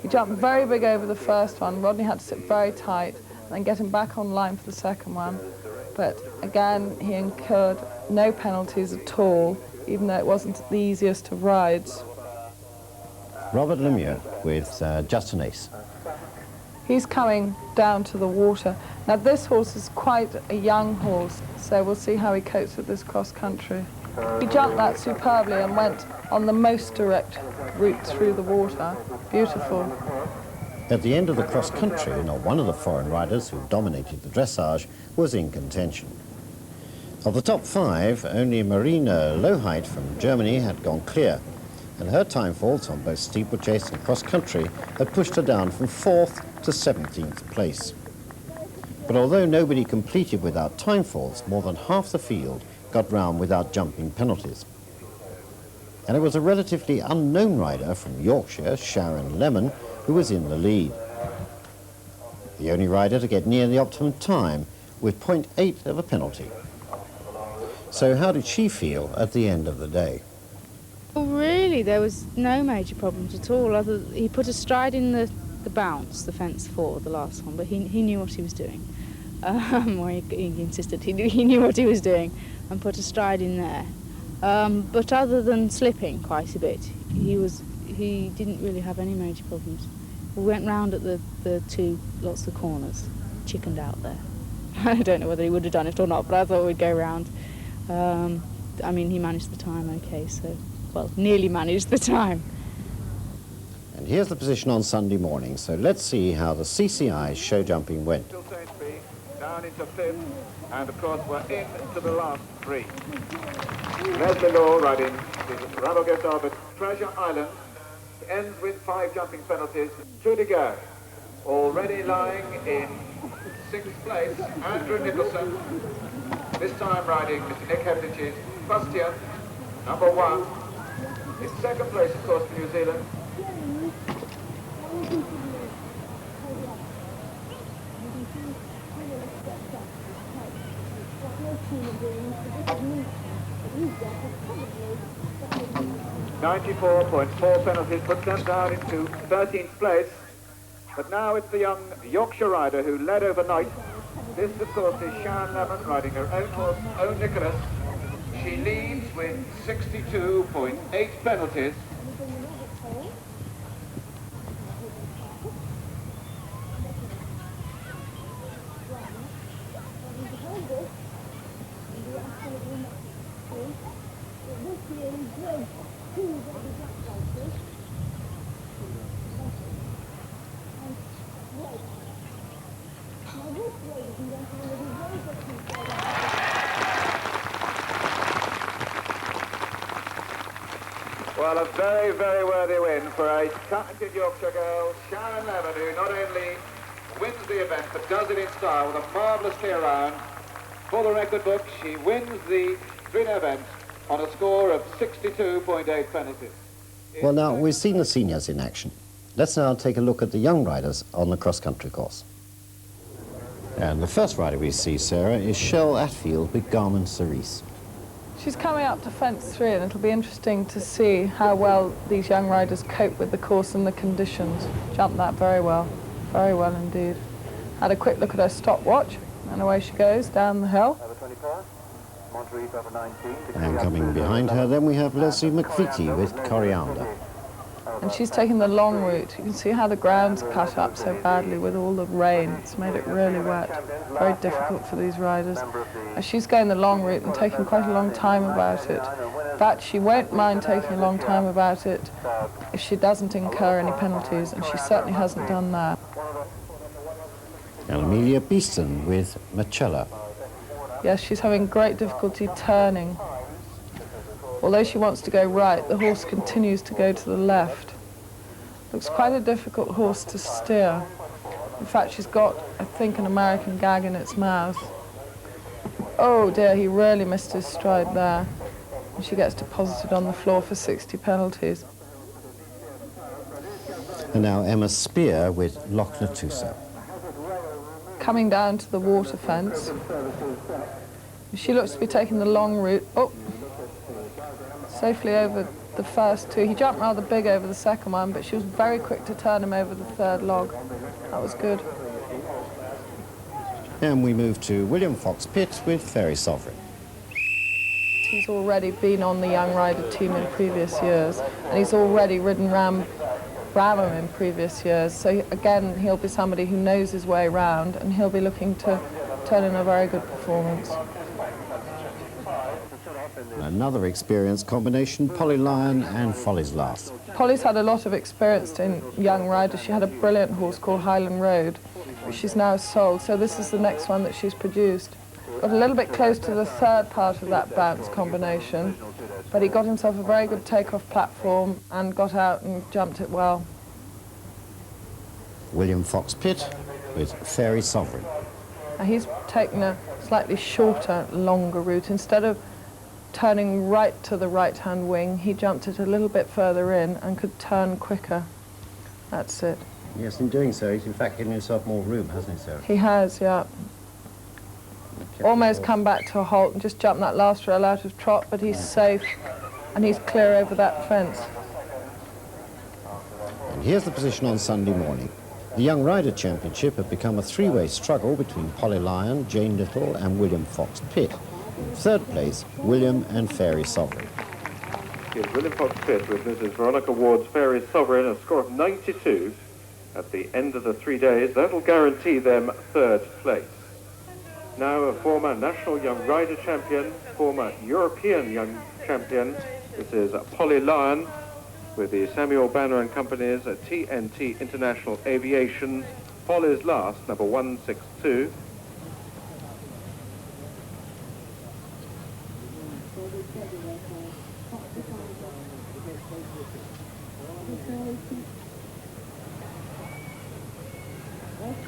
He jumped very big over the first one. Rodney had to sit very tight and then get him back on line for the second one. But again, he incurred no penalties at all, even though it wasn't the easiest of rides. Robert Lemieux with Just an Ace. He's coming down to the water. Now this horse is quite a young horse, so we'll see how he copes with this cross country. He jumped that superbly and went on the most direct route through the water. Beautiful. At the end of the cross country, not one of the foreign riders who dominated the dressage was in contention. Of the top 5, only Marina Lohheit from Germany had gone clear, and her time faults on both steeplechase and cross country had pushed her down from 4th to 17th place. But although nobody completed without time faults, more than half the field got round without jumping penalties. And it was a relatively unknown rider from Yorkshire, Sharon Lemon, who was in the lead. The only rider to get near the optimum time with 0.8 of a penalty. So how did she feel at the end of the day? Well, really, there was no major problems at all. He put a stride in the bounce, the fence 4, the last one, but he knew what he was doing. Or he insisted he knew what he was doing and put a stride in there. But other than slipping quite a bit, he didn't really have any major problems. We went round at the 2 lots of corners, chickened out there. I don't know whether he would have done it or not, but I thought we'd go round. I mean, he managed the time okay, so, well, nearly managed the time. And here's the position on Sunday morning, so let's see how the CCI show jumping went. Down into 5th, and of course we're into the last 3. Leslie Law riding the Ramogest Orbit Treasure Island. Ends with 5 jumping penalties. 2 to go. Already lying in 6th place, Andrew Nicholson. This time riding Mr. Nick Heptich's Fustian, number 1. In 2nd place, of course, for New Zealand. .94 penalties put them down into 13th place. But now it's the young Yorkshire rider who led overnight. This, of course, is Sharon Lemon riding her own horse, Own Nicholas. She leads with 62.8 penalties. Well, a very, very worthy win for a talented Yorkshire girl, Sharon Lemon, who not only wins the event, but does it in style with a marvellous clear round. For the record book, she wins the 3-day event on a score of 62.8 penalties. Well, now, we've seen the seniors in action. Let's now take a look at the young riders on the cross-country course. And the first rider we see, Sarah, is Shell Atfield with Garmin Cerise. She's coming up to fence 3, and it'll be interesting to see how well these young riders cope with the course and the conditions. Jumped that very well indeed. Had a quick look at her stopwatch, and away she goes down the hill. And coming behind her, then we have Leslie McVitie with Coriander. And she's taking the long route. You can see how the ground's cut up so badly with all the rain. It's made it really wet. Very difficult for these riders. And she's going the long route and taking quite a long time about it. But she won't mind taking a long time about it if she doesn't incur any penalties, and she certainly hasn't done that. And Amelia Beeston with Marcella. Yes, she's having great difficulty turning. Although she wants to go right, the horse continues to go to the left. Looks quite a difficult horse to steer. In fact, she's got, I think, an American gag in its mouth. Oh dear, he really missed his stride there. And she gets deposited on the floor for 60 penalties. And now Emma Spear with Loch Natusa. coming down to the water fence. She looks to be taking the long route. Oh, safely over the first two. He jumped rather big over the second one, but she was very quick to turn him over the third log. That was good. And we move to William Fox Pitt with Fairy Sovereign. He's already been on the young rider team in previous years, and he's already ridden Bramham in previous years. So again, he'll be somebody who knows his way around, and he'll be looking to turn in a very good performance. Another experienced combination, Polly Lyon and Folly's Last. Polly's had a lot of experience in young riders. She had a brilliant horse called Highland Road, which she's now sold, so this is the next one that she's produced. Got a little bit close to the third part of that bounce combination, but he got himself a very good takeoff platform and got out and jumped it well. William Fox Pitt with Fairy Sovereign. Now he's taken a slightly shorter, longer route. Instead of turning right to the right-hand wing, he jumped it a little bit further in and could turn quicker. That's it. Yes, in doing so, he's in fact given himself more room, hasn't he, Sarah? He has, yeah. Almost come back to a halt and just jumped that last rail out of trot, but he's safe and he's clear over that fence. And here's the position on Sunday morning. The Young Rider Championship had become a three-way struggle between Polly Lyon, Jane Little and William Fox Pitt. In third place, William and Fairy Sovereign. Here's William Fox Pitt with Mrs. Veronica Ward's Fairy Sovereign, a score of 92 at the end of the 3 days. That'll guarantee them third place. Now a former national young rider champion, former European young champion. This is Polly Lyon with the Samuel Banner and Company's TNT International Aviation. Folly's Last, number 162.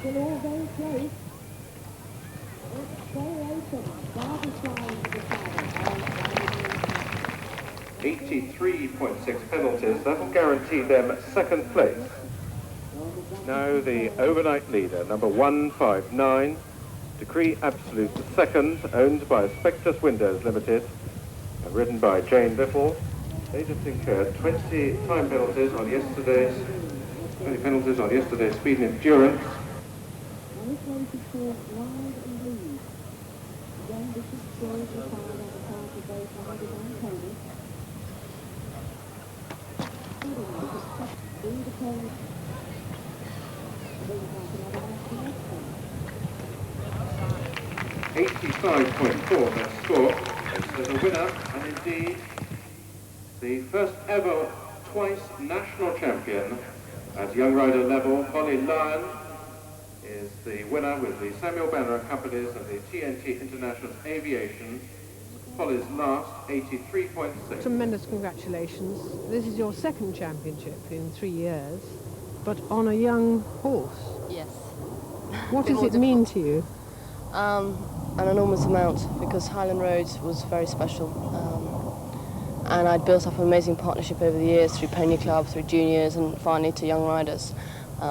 Still all very close. 83.6 penalties, that'll guarantee them second place. Now the overnight leader, number 159, Decree Absolute second, owned by Spectus Windows Limited, and ridden by Jane Little. They just incurred 20 time penalties on yesterday's, 20 penalties on yesterday's speed and endurance. .84 that score. There's a winner, and indeed the first ever twice national champion at young rider level. Polly Lyon is the winner with the Samuel Banner and Companies and the TNT International Aviation. Folly's Last, 83.6. Tremendous congratulations. This is your second championship in 3 years, but on a young horse. Yes. What does it mean to you? An enormous amount, because Highland Road was very special. And I'd built up an amazing partnership over the years through Pony Club, through juniors, and finally to young riders.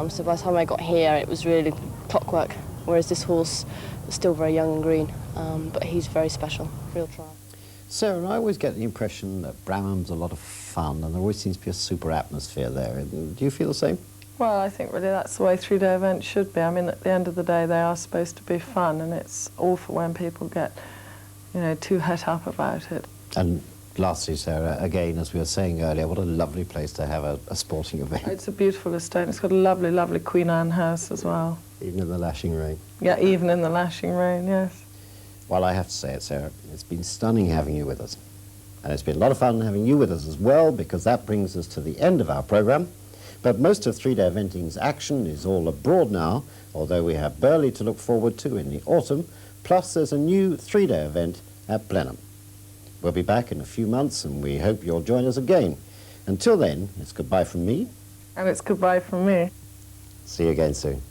So by the time I got here, it was really clockwork, whereas this horse was still very young and green. But he's very special, real trial. Sarah, I always get the impression that Bramham's a lot of fun, and there always seems to be a super atmosphere there. Do you feel the same? Well, I think really that's the way three-day events should be. I mean, at the end of the day, they are supposed to be fun, and it's awful when people get, you know, too het up about it. And lastly, Sarah, again, as we were saying earlier, what a lovely place to have a sporting event. It's a beautiful estate. It's got a lovely, lovely Queen Anne house as well. Even in the lashing rain. Yeah, even in the lashing rain, yes. Well, I have to say it, Sarah, it's been stunning having you with us. And it's been a lot of fun having you with us as well, because that brings us to the end of our programme. But most of three-day eventing's action is all abroad now, although we have Burley to look forward to in the autumn, plus there's a new three-day event at Blenheim. We'll be back in a few months, and we hope you'll join us again. Until then, it's goodbye from me. And it's goodbye from me. See you again soon.